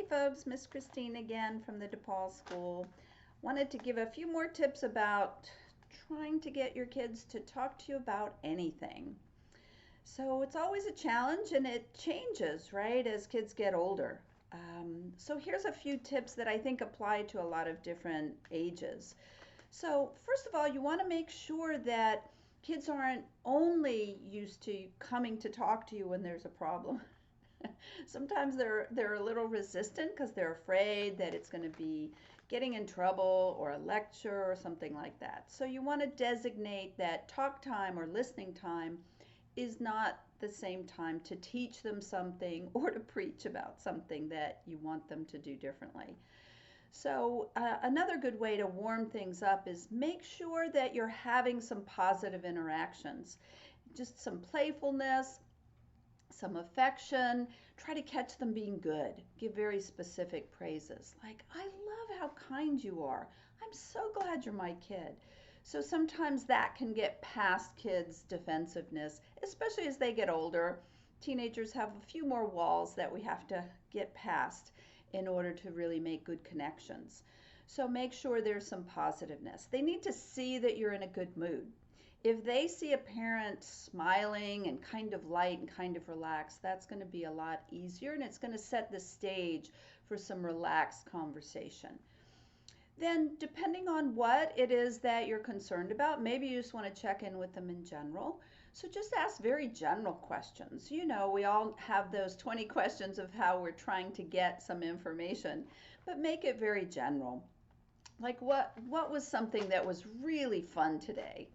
Hey folks, Miss Christine again from the DePaul School. Wanted to give a few more tips about trying to get your kids to talk to you about anything. So it's always a challenge and it changes, right, as kids get older. So here's a few tips that I think apply to a lot of different ages. So first of all, you want to make sure that kids aren't only used to coming to talk to you when there's a problem. Sometimes they're a little resistant because they're afraid that it's going to be getting in trouble or a lecture or something like that. So you want to designate that talk time or listening time is not the same time to teach them something or to preach about something that you want them to do differently. So another good way to warm things up is make sure that you're having some positive interactions, just some playfulness, some affection. Try to catch them being good. Give very specific praises. Like, I love how kind you are. I'm so glad you're my kid. So sometimes that can get past kids' defensiveness, especially as they get older. Teenagers have a few more walls that we have to get past in order to really make good connections. So make sure there's some positiveness. They need to see that you're in a good mood. If they see a parent smiling and kind of light and kind of relaxed, that's going to be a lot easier and it's going to set the stage for some relaxed conversation. Then, depending on what it is that you're concerned about, maybe you just want to check in with them in general. So just ask very general questions. You know, we all have those 20 questions of how we're trying to get some information, but make it very general. Like what was something that was really fun today?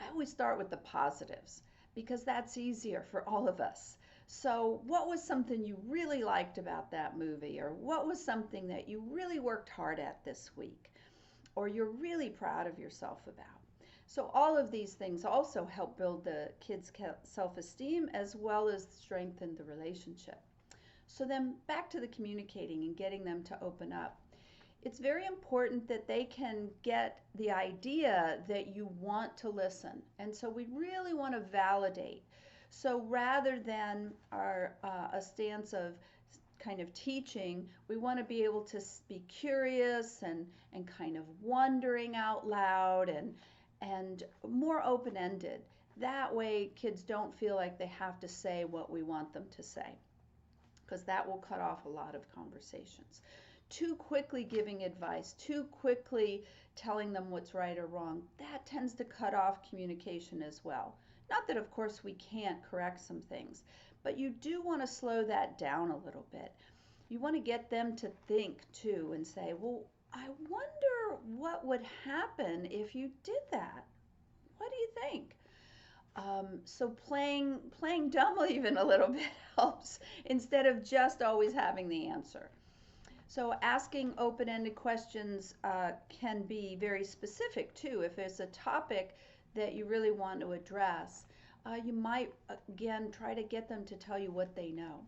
I always start with the positives because that's easier for all of us. So, what was something you really liked about that movie? Or what was something that you really worked hard at this week? Or you're really proud of yourself about? So, all of these things also help build the kids' self esteem as well as strengthen the relationship. So, then back to the communicating and getting them to open up. It's very important that they can get the idea that you want to listen. And so we really want to validate. So rather than a stance of kind of teaching, we want to be able to be curious and kind of wondering out loud and more open-ended. That way kids don't feel like they have to say what we want them to say, because that will cut off a lot of conversations. Too quickly giving advice, too quickly telling them what's right or wrong, that tends to cut off communication as well. Not that, of course, we can't correct some things, but you do want to slow that down a little bit. You want to get them to think too and say, well, I wonder what would happen if you did that. What do you think? So playing dumb even a little bit helps instead of just always having the answer. So asking open-ended questions can be very specific too. If it's a topic that you really want to address, you might, again, try to get them to tell you what they know.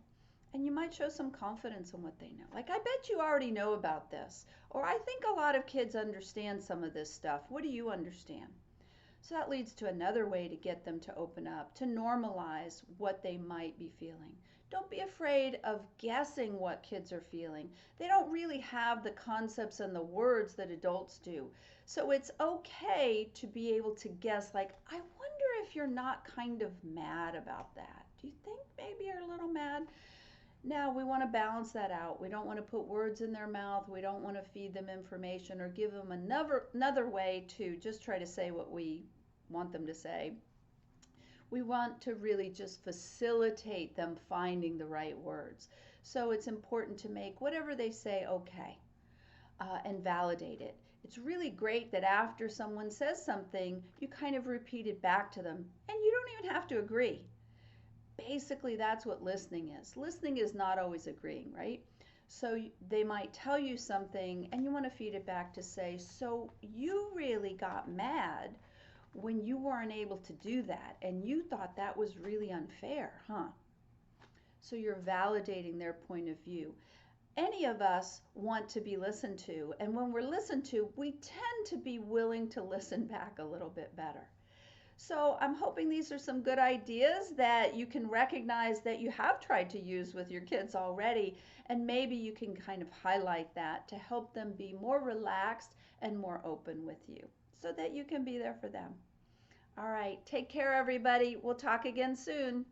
And you might show some confidence in what they know. Like, I bet you already know about this. Or I think a lot of kids understand some of this stuff. What do you understand? So that leads to another way to get them to open up, to normalize what they might be feeling. Don't be afraid of guessing what kids are feeling. They don't really have the concepts and the words that adults do. So it's okay to be able to guess, like, I wonder if you're not kind of mad about that. Do you think maybe you're a little mad? Now, we want to balance that out. We don't want to put words in their mouth. We don't want to feed them information or give them another way to just try to say what we want them to say. We want to really just facilitate them finding the right words. So it's important to make whatever they say okay, and validate it. It's really great that after someone says something, you kind of repeat it back to them, and you don't even have to agree. Basically, that's what listening is. Listening is not always agreeing, right? So they might tell you something and you want to feed it back to say, so you really got mad when you weren't able to do that and you thought that was really unfair, huh? So you're validating their point of view. Any of us want to be listened to, and when we're listened to, we tend to be willing to listen back a little bit better. So I'm hoping these are some good ideas that you can recognize that you have tried to use with your kids already, and maybe you can kind of highlight that to help them be more relaxed and more open with you so that you can be there for them. All right, take care, everybody. We'll talk again soon.